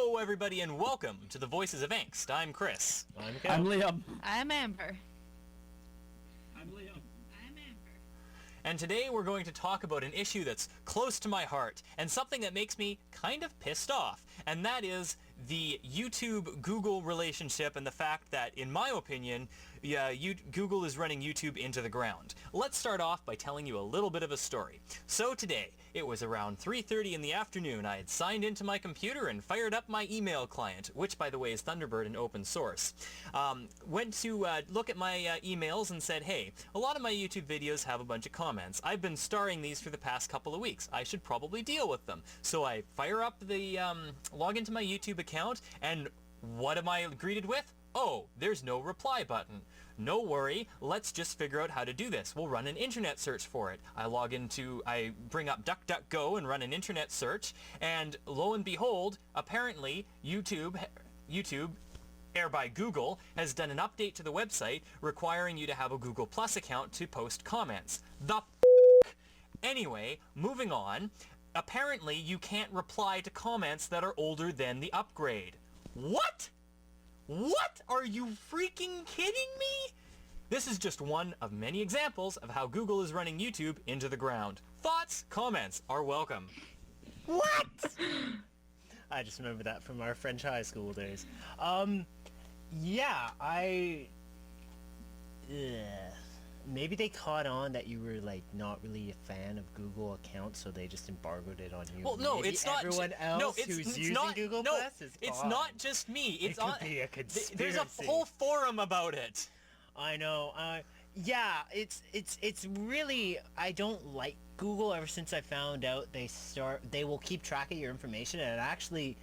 Hello, everybody, and welcome to the Voices of Angst. I'm Chris. I'm Mikhail. I'm Liam. I'm Amber. I'm Leo. I'm Amber. And today we're going to talk about an issue that's close to my heart and something that makes me kind of pissed off, and that is the YouTube-Google relationship and the fact that, in my opinion, Google is running YouTube into the ground. Let's start off by telling you a little bit of a story. So today, it was around 3:30 in the afternoon. I had signed into my computer and fired up my email client, which, by the way, is Thunderbird and open source. Went to look at my emails and said, hey, a lot of my YouTube videos have a bunch of comments. I've been starring these for the past couple of weeks. I should probably deal with them. So I fire up the, log into my YouTube account, and what am I greeted with? Oh, there's no reply button. No worry, let's just figure out how to do this. We'll run an internet search for it. I bring up DuckDuckGo and run an internet search, and lo and behold, apparently YouTube, Air by Google, has done an update to the website requiring you to have a Google Plus account to post comments. Anyway, moving on. Apparently, you can't reply to comments that are older than the upgrade. What? What? Are you freaking kidding me? This is just one of many examples of how Google is running YouTube into the ground. Thoughts, comments are welcome. What? I just remember that from our French high school days. Maybe they caught on that you were, like, not really a fan of Google accounts, so they just embargoed it on you. Well, no, Maybe it's not. everyone else who's using Google Plus is it's fine. not just me. It's it could be a conspiracy. There's a whole forum about it. I know. Yeah, it's really, I don't like Google ever since I found out they will keep track of your information, and actually,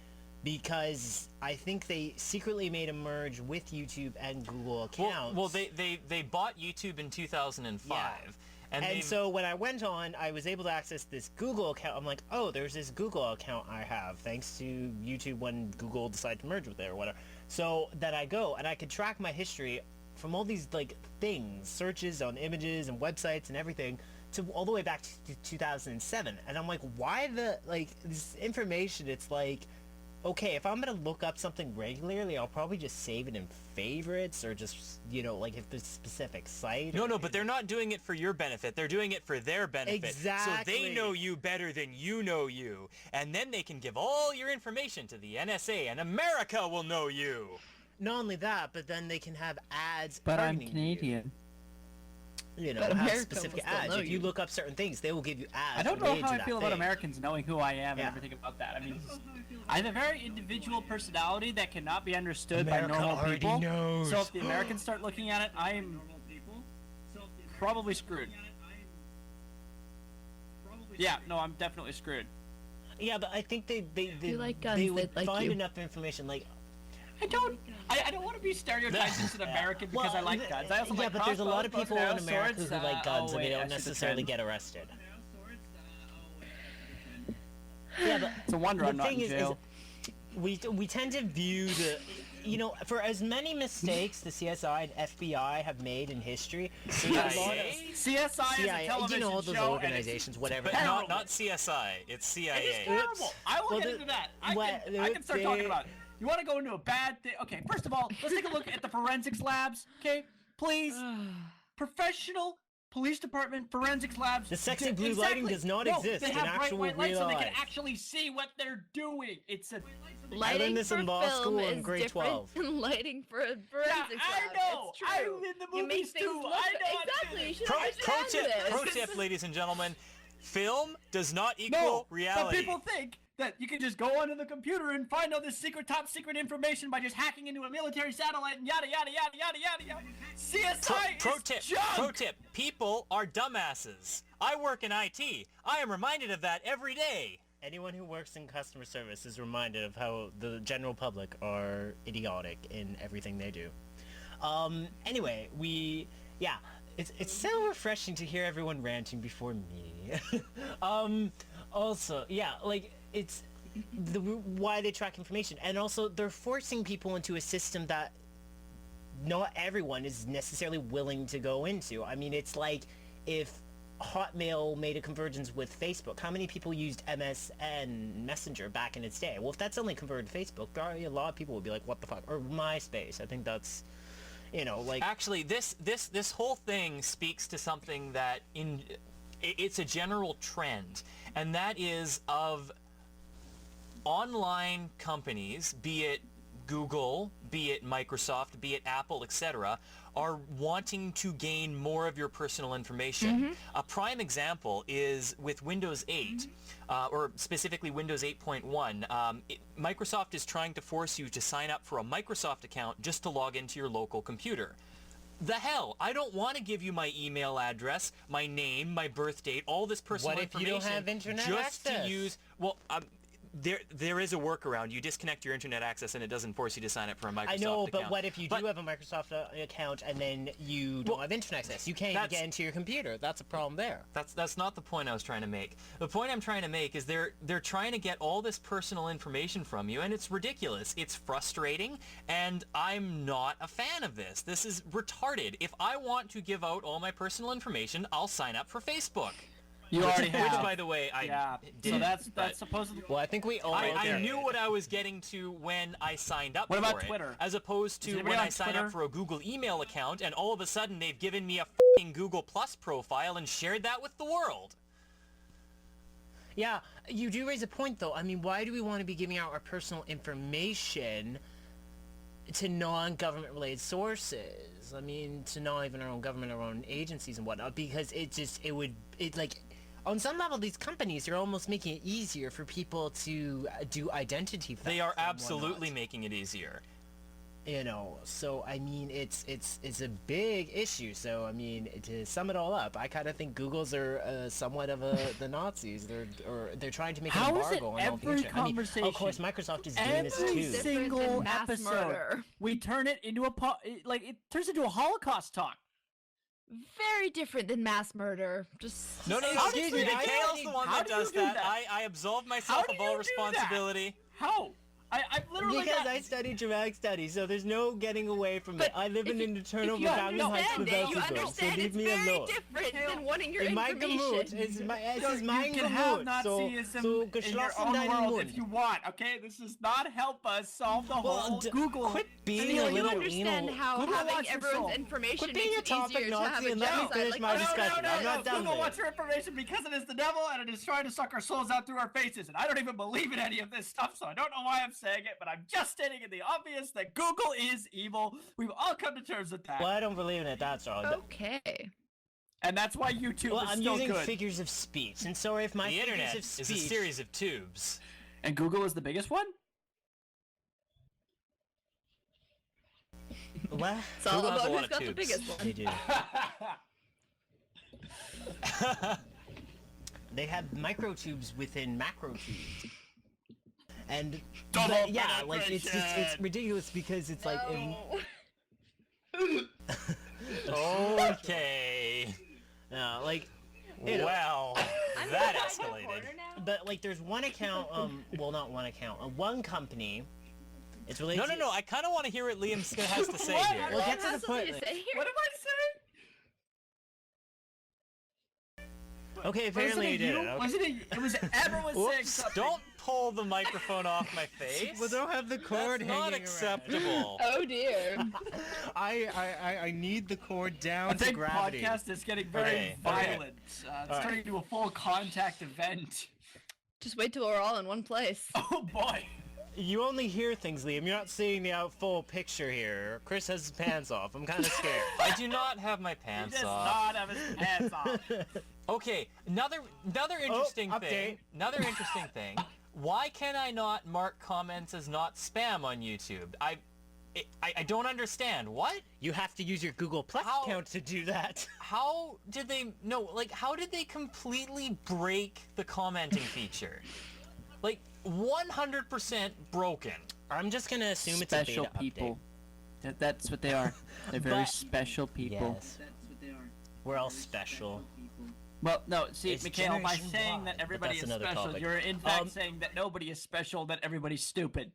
because I think they secretly made a merge with YouTube and Google accounts. Well, they bought YouTube in 2005. Yeah. And so when I went on, I was able to access this Google account. I'm like, oh, there's this Google account I have, thanks to YouTube when Google decided to merge with it or whatever. So then I go, and I could track my history from all these, like, things, searches on images and websites and everything, to all the way back to 2007. And I'm like, why this information, it's like, okay, if I'm gonna look up something regularly, I'll probably just save it in favorites, or just, like if there's a specific site. No, but they're not doing it for your benefit. They're doing it for their benefit. Exactly. So they know you better than you know you. And then they can give all your information to the NSA, and America will know you. Not only that, but then they can have ads. But I'm targeting Canadian. Have America specific will still ads. know If you you. look up certain things, they will give you ads. I don't know related how to I that feel about thing. Americans knowing who I am Yeah. and everything about that. I mean, I have a very individual personality that cannot be understood America by normal already people. knows. So if the Americans start looking at it, I am probably screwed. Yeah, no, I'm definitely screwed. Yeah, but I think they You like guns, they would they'd like find you. enough information, like. I don't want to be stereotyped as an American because I like guns. I also yeah, like but there's a lot of crossbows, people in bows and arrows, America swords. who like guns, and they I don't should necessarily pretend. get arrested. Yeah, but It's a wonder the I'm not thing in jail. we tend to view the, for as many mistakes the CSI and FBI have made in history, there's a lot of CIA? CSI is a CIA, television all those show, organizations, whatever. But Terrible. not CSI. It's CIA. It is terrible. I will Well, get the- into that. I can start they- talking about it. You want to go into a bad thing? Okay, first of all, let's take a look at the forensics labs. Okay, please. Professional police department forensics labs. The sexy blue lighting does not exist They in have bright actual white lights so they real can life. actually see what they're doing. It's a Lighting this for in law film school in is grade different 12. than lighting for a yeah, forensics I lab. know. It's true. I'm in the You make movies things too. look I know. exactly. You should Pro understand this. tip, ladies and gentlemen. Film does not equal No, reality. but people think that you can just go onto the computer and find all this top secret information by just hacking into a military satellite and yada yada yada yada yada yada. CSI Pro is tip, junk. people are dumbasses. I work in IT. I am reminded of that every day. Anyone who works in customer service is reminded of how the general public are idiotic in everything they do. Anyway, it's so refreshing to hear everyone ranting before me. Also, yeah, like, it's why they track information, and also they're forcing people into a system that not everyone is necessarily willing to go into. I mean, it's like if Hotmail made a convergence with Facebook. How many people used MSN Messenger back in its day? Well, if that's only converted to Facebook, probably a lot of people would be like, what the fuck? Or MySpace. I think that's, like... Actually, this whole thing speaks to something that it's a general trend, and that is of online companies, be it Google, be it Microsoft, be it Apple, etc., are wanting to gain more of your personal information. A prime example is with Windows 8, or specifically Windows 8.1. Microsoft is trying to force you to sign up for a Microsoft account just to log into your local computer. The hell? I don't want to give you my email address, my name, my birth date, all this personal information. What if you don't have internet just access? To use... Well, there is a workaround. You disconnect your internet access and it doesn't force you to sign up for a Microsoft account. I know, but what if you do have a Microsoft account and then you don't have internet access? You can't even get into your computer. That's a problem there. That's not the point I was trying to make. The point I'm trying to make is they're trying to get all this personal information from you, and it's ridiculous. It's frustrating, and I'm not a fan of this. This is retarded. If I want to give out all my personal information, I'll sign up for Facebook. You already have. Which, by the way, I did. So that's supposedly... Well, I think we all... I knew what I was getting to when I signed up What for about it, Twitter? as opposed Is to anybody when on I signed Twitter? up for a Google email account, and all of a sudden they've given me a f***ing Google Plus profile and shared that with the world. Yeah, you do raise a point, though. I mean, why do we want to be giving out our personal information to non-government related sources? I mean, to not even our own government, our own agencies and whatnot, because on some level, these companies are almost making it easier for people to do identity theft. They are and absolutely whatnot. making it easier. So I mean, it's a big issue. So I mean, to sum it all up, I kind of think Googles are somewhat of the Nazis. They're trying to make an How is it embargo on all the every internet. I mean, conversation, of course, Microsoft is doing this every too. single mass episode, murder. we turn it into it turns into a Holocaust talk. Very different than mass murder. Just No, Excuse me, Mikhail's the one how that do you does do that. that? I absolve myself How of do all you do that? responsibility. How? I've literally Because got... I studied dramatic studies, so there's no getting away from it. But I live in an eternal if you Rebellion Heights understand it, you Rebellion, so understand leave it's me very alone. different than wanting your In mein Gemüt, information. es ist mein You can have Gemüt, so Nazism in your geschlossen own deinen world Mund. if you want, okay? This does not help us solve the whole Google... Quit being I a mean, you little understand anal. how Google having wants your everyone's soul. information Quit being makes a it topic easier to have Nazi a and let me genocide. finish Like, my oh, discussion. I'm not done Google with wants it. your information because it is the devil and it is trying to suck our souls out through our faces. And I don't even believe in any of this stuff, so I don't know why I'm saying it, but I'm just stating in the obvious that Google is evil. We've all come to terms with that. Well, I don't believe in it, that's all. Okay. And that's why YouTube Well, is I'm still using good. figures of speech, and sorry if my The figures internet of is speech... a series of tubes. And Google is the biggest one? What? It's all Google has a about lot who's of got the tubes. biggest one. They do. They have microtubes within macrotubes. And Double yeah, like it's penetration. ridiculous because it's like Okay. like you know, Well, that escalated. but like there's one account well not one account one company. It's related. No. I kind of want to hear what Liam has to say What? here. Well, get to Has the something point. to say here. What am I saying? Okay, apparently you did. Okay. Wasn't it? It was everyone saying Oops! something. Don't pull the microphone off my face. Well, don't have the cord That's hanging not around. acceptable. Oh dear. I need the cord down I to think gravity. podcast is getting very Okay, violent. It's turning into a full contact event. Just wait till we're all in one place. Oh boy. You only hear things, Liam. You're not seeing the full picture here. Chris has his pants off. I'm kind of scared. I do not have my He pants does off. not have his pants off. Okay, another interesting update. thing. Another interesting thing. Why can I not mark comments as not spam on YouTube? I don't understand. What? You have to use your Google Plus How- account to do that. How did they how did they completely break the commenting feature? Like 100% broken. I'm just gonna assume it's a Special beta people. That's what they are. They're very But- special people. Yes. We're all special. Well, no, see, It's Mikhail, by Generation saying Y, that but everybody that's is another special, topic. you're in fact saying that nobody is special, that everybody's stupid.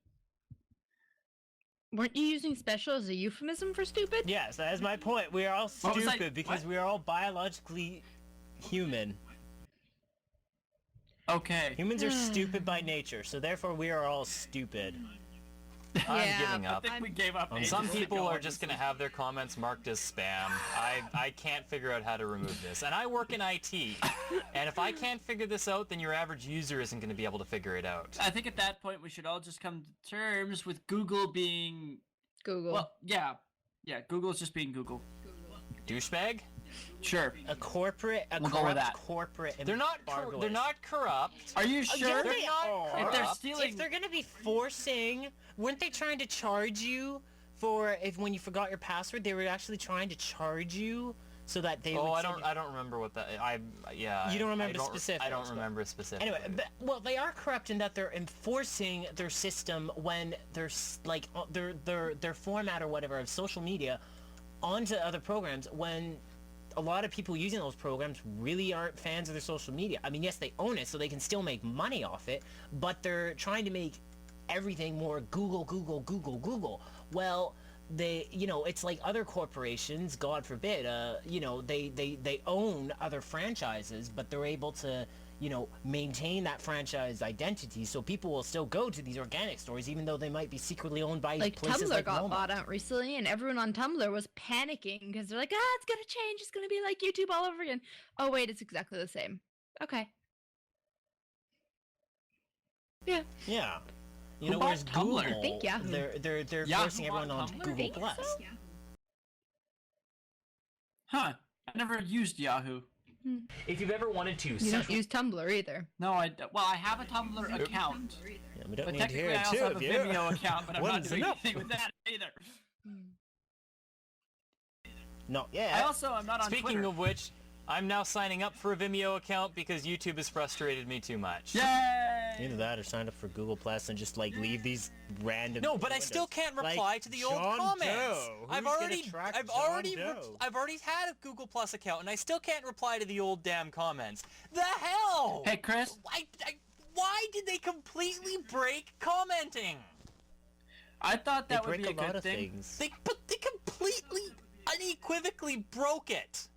Weren't you using special as a euphemism for stupid? Yes, that is my point. We are all What was I- stupid because what? we are all biologically human. Okay. Humans are stupid by nature, so therefore we are all stupid. I'm Yeah, giving up. I think we gave up. Some ages people ago are on just this going to have their comments marked as spam. I can't figure out how to remove this. And I work in IT. And if I can't figure this out, then your average user isn't going to be able to figure it out. I think at that point we should all just come to terms with Google being... Google. Well, yeah. Yeah, Google is just being Google. Douchebag? Sure. A corporate, a We'll go with corrupt that. corporate. They're not corrupt. Are you Yeah, sure? they are. If they're corrupt. stealing... If they're gonna be forcing, weren't they trying to charge you for when you forgot your password? They were actually trying to charge you so that they. Oh, would I don't remember what that. Yeah. You don't I remember don't, specifics, I don't but- remember specifics. Anyway, well, they are corrupt in that they're enforcing their system when like their format or whatever of social media onto other programs when a lot of people using those programs really aren't fans of their social media. I mean, yes, they own it, so they can still make money off it, but they're trying to make everything more Google. Well, it's like other corporations, God forbid, they own other franchises, but they're able to, maintain that franchise identity, so people will still go to these organic stores, even though they might be secretly owned by like places Tumblr like got Walmart. bought out recently, and everyone on Tumblr was panicking because they're like, it's gonna change. It's gonna be like YouTube all over again. Oh wait, it's exactly the same. Okay. Yeah. Yeah. Who bought Whereas Tumblr? Google, I think Yahoo. they're Yahoo forcing everyone bought on Tumblr? Google Think Plus. so? Huh. I never used Yahoo. If you've ever wanted to, You don't use Tumblr either. No, well, I have a Tumblr account. Yeah, we don't But need to technically hear I it also too, have a if you- Vimeo account, but I'm not One's doing enough. anything with that either. Not yet. I also am not on Speaking Twitter. of which, I'm now signing up for a Vimeo account because YouTube has frustrated me too much. Yay! Either that or sign up for Google Plus and just like leave these random. No, but I windows. still can't Like reply to the old John comments. Doe. I've Who's gonna already, track I've John already, Doe? I've already had a Google Plus account, and I still can't reply to the old damn comments. The hell! Hey, Chris. Why did they completely break commenting? I thought They that would break be a a lot good of thing. things. They completely, unequivocally broke it.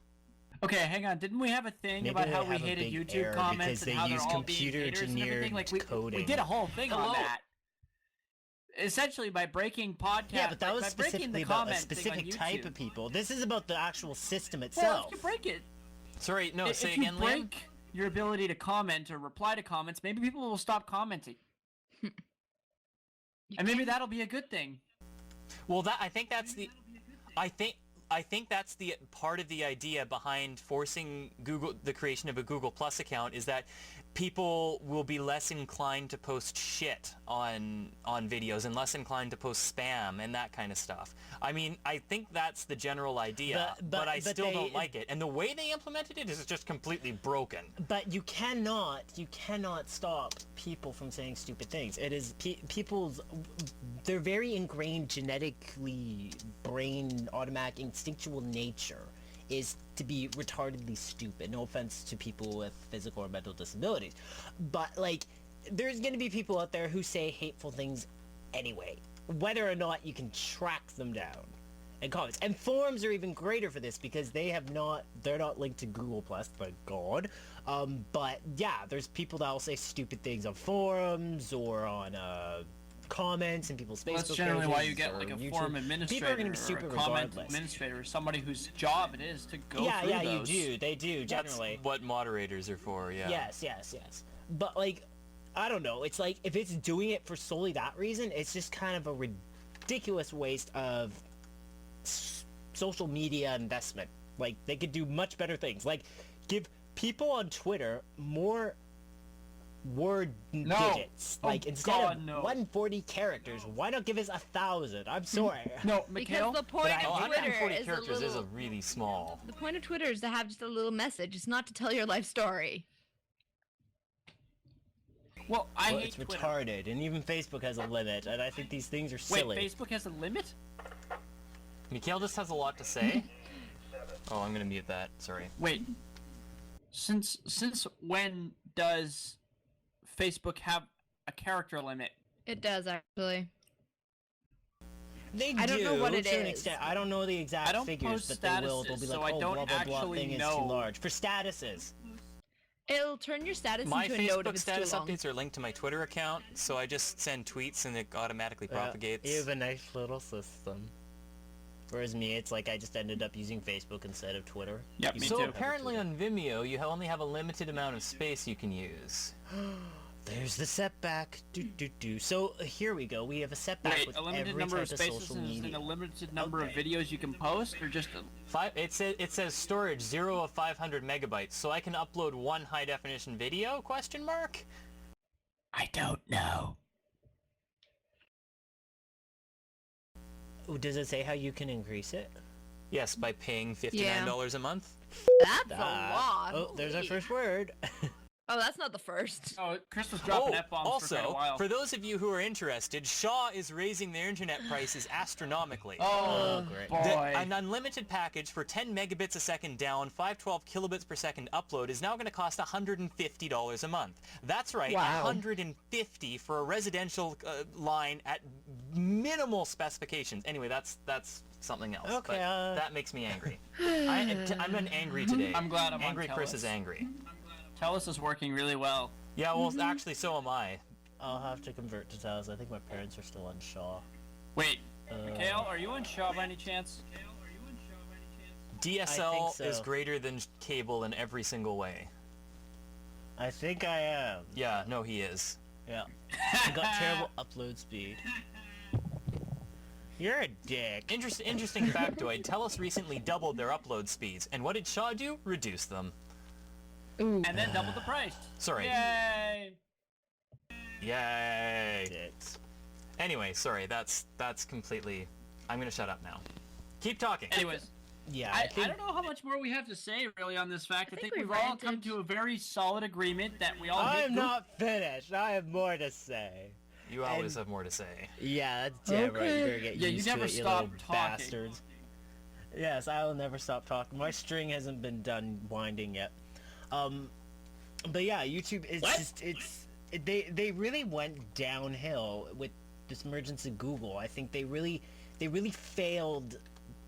Okay, hang on. Didn't we have a thing Maybe about they how we have a hated big YouTube error comments because they and how they're use all being computer haters and everything? engineered Like we coding. did a whole thing Hello? on that. Essentially, by breaking podcast. Yeah, but that was by breaking the specifically about a comment thing on specific type YouTube. of people. This is about the actual system Well, itself. if you break it, Sorry, no, if say you again, Liam. break your ability to comment or reply to comments, maybe people will stop commenting, and maybe that'll be a good thing. Well, I think that's the part of the idea behind forcing the creation of a Google Plus account is that people will be less inclined to post shit on videos and less inclined to post spam and that kind of stuff. I mean, I think that's the general idea, but I still don't like it. And the way they implemented it is just completely broken. But you cannot stop people from saying stupid things. It is people's, they're very ingrained genetically, brain, automatic, instinctual nature is to be retardedly stupid. No offense to people with physical or mental disabilities. But, like, there's gonna be people out there who say hateful things anyway, whether or not you can track them down in comments. And forums are even greater for this because they're not linked to Google Plus, thank God. But yeah, there's people that will say stupid things on forums or on comments and people's Facebook That's generally pages why you get or like a YouTube. forum administrator People are gonna be or stupid a comment regardless. administrator, somebody whose job it is to go through those. They do generally. That's what moderators are for, yeah. Yes. But, like, I don't know. It's like, if it's doing it for solely that reason, it's just kind of a ridiculous waste of social media investment. Like, they could do much better things. Like, give people on Twitter more word digits. Oh, Like, instead God, of no. 140 characters, why not give us 1,000? I'm sorry. No, Because Mikhail. the point But Oh, of Twitter 140 is characters a is a little... really small. The point of Twitter is to have just a little message. It's not to tell your life story. Well, I Well, hate it's Twitter. retarded, and even Facebook has a limit, and I think these things are Wait, silly. Facebook has a limit? Mikhail just has a lot to say. Oh, I'm gonna mute that. Sorry. Wait. Since when does Facebook have a character limit? It does, actually. They I don't know do, what it to an is. extent. I don't know the exact I don't figures, post but they will. They'll statuses, be so like, I oh, don't blah, blah, blah actually thing is know. too large. For statuses. It'll turn your status My into a note if Facebook it's status too long. updates are linked to my Twitter account, so I just send tweets and it automatically propagates. You have a nice little system. Whereas me, it's like I just ended up using Facebook instead of Twitter. Yep, me So too. apparently on Vimeo, you only have a limited amount of space you can use. There's the setback. So here we go. We have a setback Wait, with a limited every number type of of spaces social and media. a limited number Okay. of videos you can post, or just It says storage 0 of 500 megabytes, so I can upload one high definition video? Question mark. I don't know. Oh, does it say how you can increase it? Yes, by paying $59 a month. That's a lot. Oh, there's our Holy- first word. Oh, that's not the first. Oh, Chris was dropping F-bombs for quite a also, while. for those of you who are interested, Shaw is raising their internet prices astronomically. Oh, great. boy. An unlimited package for 10 megabits a second down, 512 kilobits per second upload is now going to cost $150 a month. That's right, Wow. $150 for a residential line at minimal specifications. Anyway, that's something else. Okay, but that makes me angry. I'm an angry today. I'm glad I'm on angry. Chris Telus. is angry. Telus is working really well. Yeah, well, actually, so am I. I'll have to convert to Telus. I think my parents are still on Shaw. Wait, Mikhail, are you on Shaw by any chance? DSL so. is greater than cable in every single way. I think I am. Yeah, no, he is. Yeah. I got terrible upload speed. You're a dick. Interesting factoid. TELUS recently doubled their upload speeds, and what did Shaw do? Reduce them. Ooh. And then double the price. Sorry. Yay! Yay! Dicks. Anyway, sorry. That's completely. I'm gonna shut up now. Keep talking. Anyways, Yeah, I think don't know how much more we have to say really on this fact. I think we've we've all come ranted. to a very solid agreement that we all hate I'm Google. not finished. I have more to say. You always And- have more to say. Yeah, that's damn right. You better get Yeah, you used never to it, you stop little talking. bastards. Yes, I will never stop talking. My string hasn't been done winding yet. But yeah, YouTube is What? just they really went downhill with this emergence of Google. I think they really failed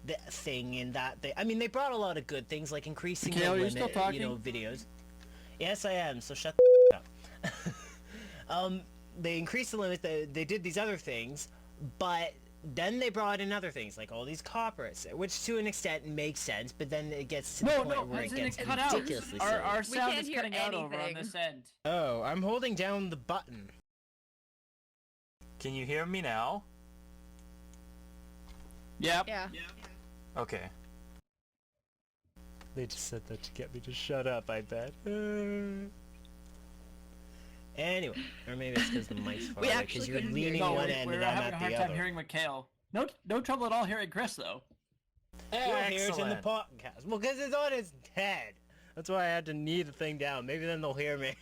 the thing in that they brought a lot of good things like increasing Mikhail, the are you limit, still talking? videos. Yes, I am. So shut the up. They increased the limit. They did these other things, but then they brought in other things like all these corporates, which to an extent makes sense. But then it gets to the point where it hasn't gets it cut out? ridiculously silly. Our sound can't is hear cutting out over on anything. this end. Oh, I'm holding down the button. Can you hear me now? Yep. Yeah. Okay. They just said that to get me to shut up, I bet. Anyway, or maybe it's because the mic's far We away, actually because you're couldn't hear leaning you. No, one end we're and I'm having a at hard the time other. hearing Mikhail. No trouble at all hearing Chris though. You'll hear it in the Excellent. podcast. Well, because it's on his head. That's why I had to knee the thing down. Maybe then they'll hear me.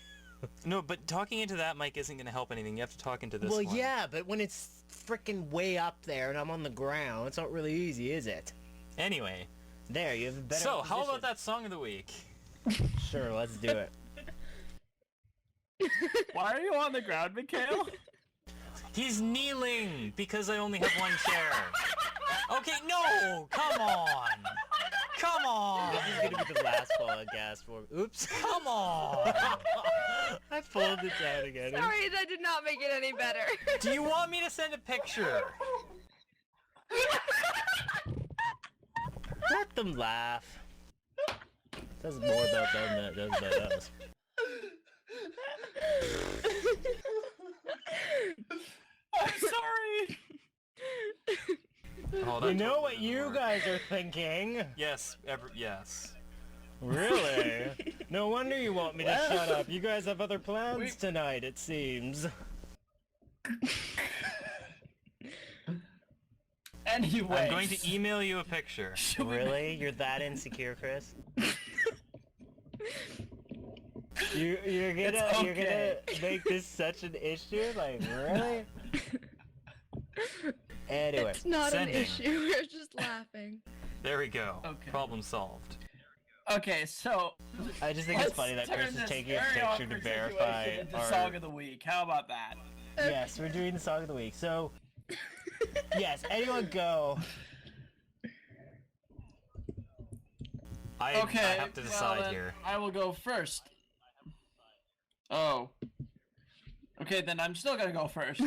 No, but talking into that mic isn't going to help anything. You have to talk into this Well, one. yeah, but when it's freaking way up there and I'm on the ground, it's not really easy, is it? Anyway, There, you have a better so how position. about that song of the week? Sure, let's do it. Why are you on the ground, Mikhail? He's kneeling because I only have one chair. Okay, no! Come on! Come on! This is gonna be the last podcast for me. Oops. Come on! I pulled it down again. Sorry, that did not make it any better. Do you want me to send a picture? Let them laugh. Says more about them than it does about us. I'm sorry. Oh, You that know totally what didn't you work. guys are thinking? Yes, yes. Really? No wonder you want me to shut up. You guys have other plans tonight, it seems. Anyway, I'm going to email you a picture. Really? You're that insecure, Chris? You're gonna make this such an issue? Like, really? Anyway. It's not Sending. an issue. We're just laughing. There we go. Okay. Problem solved. Okay, so I just think it's let's funny that turn Chris is this taking a very picture awkward to verify situation into our... song of the week. How about that? Yes, we're doing the song of the week. So, Yes, anyone go. I Okay, have to decide then here. I will go first. Oh. Okay, then I'm still gonna go first.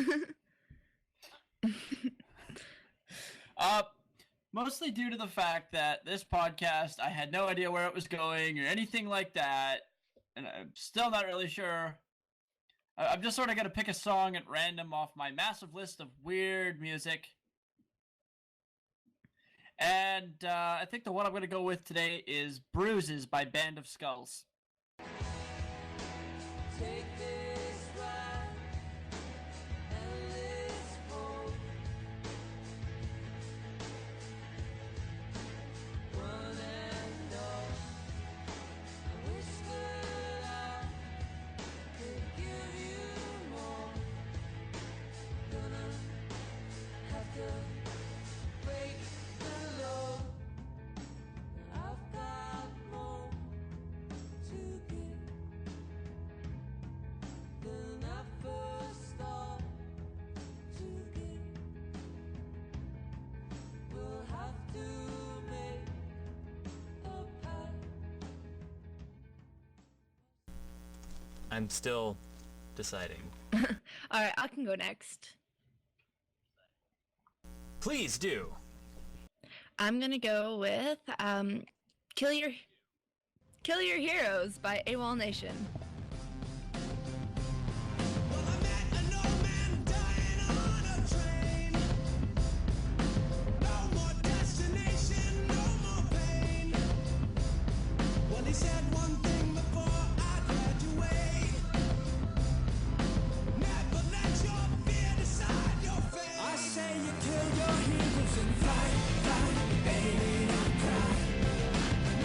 Mostly due to the fact that this podcast, I had no idea where it was going or anything like that, and I'm still not really sure. I'm just sort of gonna pick a song at random off my massive list of weird music. And I think the one I'm gonna go with today is Bruises by Band of Skulls. I'm still deciding. All right, I can go next. Please do. I'm gonna go with "Kill Your Heroes" by AWOL Nation. Well, I met an old man dying on a train. No more destination, no more pain. Well, he said one thing before I graduate. Never let your fear decide your fate. I say you kill your heroes and fight, fight, baby, don't cry.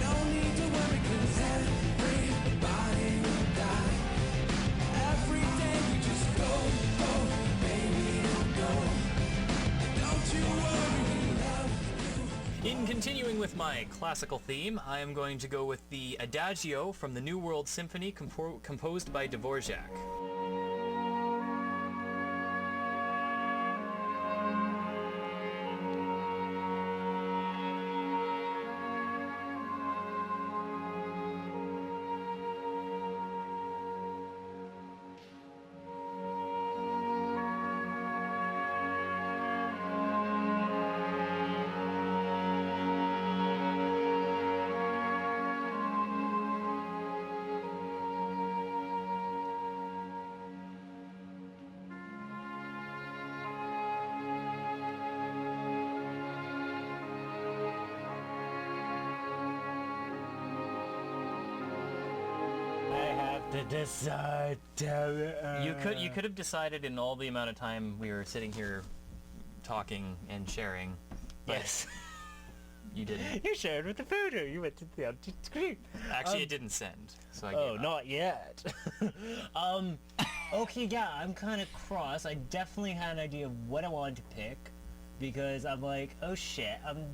No need to worry, 'cause everybody will die. Every day you just go, go, baby, don't go. Don't you worry, we love you. In continuing with my classical theme, I am going to go with the Adagio from the New World Symphony composed by Dvorak. I have to decide. Damn it. You could have decided in all the amount of time we were sitting here talking and sharing. But Yes. You didn't. You shared with the voodoo. You went to the empty screen. Actually, it didn't send, so I Oh, gave up. not yet. Okay, yeah, I'm kind of cross. I definitely had an idea of what I wanted to pick because I'm like, oh shit, I'm,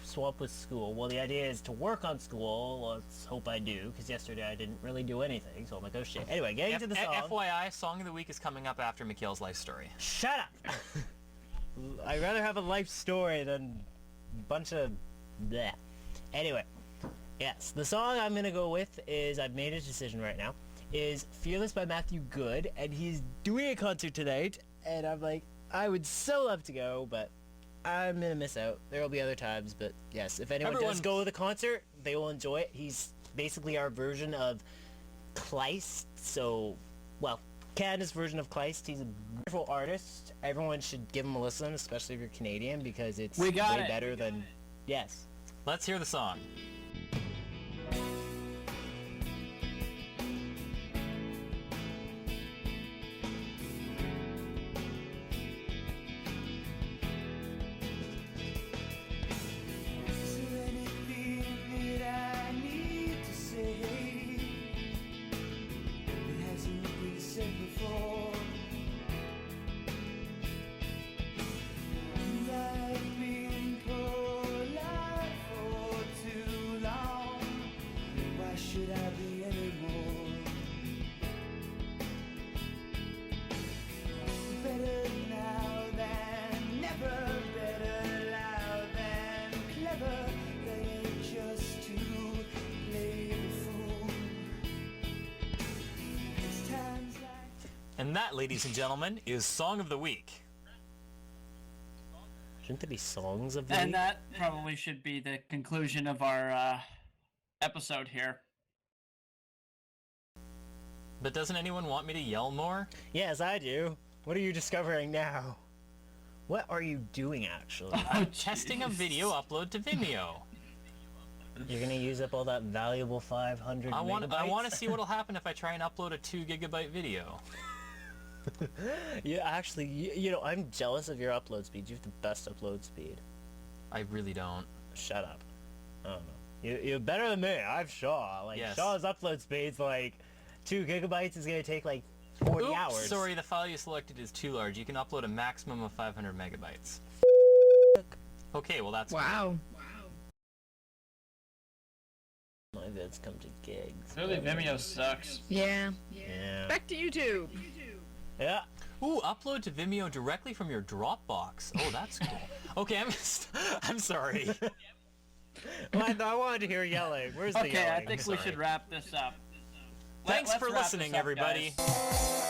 swamped with school. Well, the idea is to work on school. Let's hope I do, because yesterday I didn't really do anything, so I'm like, oh shit. Anyway, getting to the song. FYI, Song of the Week is coming up after Mikhail's life story. Shut up! I'd rather have a life story than a bunch of bleh. Anyway, yes, the song I'm gonna go with is, I've made a decision right now, is Fearless by Matthew Good, and he's doing a concert tonight, and I'm like, I would so love to go, but I'm gonna miss out. There will be other times, but yes, if anyone does go to the concert, they will enjoy it. He's basically our version of Kleist, so, well, Canada's version of Kleist. He's a wonderful artist. Everyone should give him a listen, especially if you're Canadian, because it's way better than... Yes. Let's hear the song. Is there anything that I need to say that hasn't been said before? I've been polite for too long. And that, ladies and gentlemen, is Song of the Week. Shouldn't there be songs of the And week? that probably should be the conclusion of our episode here. But doesn't anyone want me to yell more? Yes, I do. What are you discovering now? What are you doing, actually? Oh, Testing a jeez. video upload to Vimeo. You're gonna use up all that valuable 500 I want megabytes? to see what'll happen if I try and upload a 2 gigabyte video. Yeah, actually, you know, I'm jealous of your upload speed. You have the best upload speed. I really don't. Shut up. I don't know. You're better than me. I have Shaw. Like, Yes. Shaw's upload speed's like 2 gigabytes is gonna take like 40 Oops, hours. sorry, the file you selected is too large. You can upload a maximum of 500 megabytes. Okay, well that's Wow. My vids come to gigs. Clearly Vimeo sucks. Yeah. Yeah. Back to YouTube. Yeah. Ooh, upload to Vimeo directly from your Dropbox. Oh, that's cool. Okay, I'm sorry. Well, I wanted to hear yelling. Where's the Okay, yelling? I think we should wrap this up. Thanks Let's for wrap this listening, up, everybody. guys.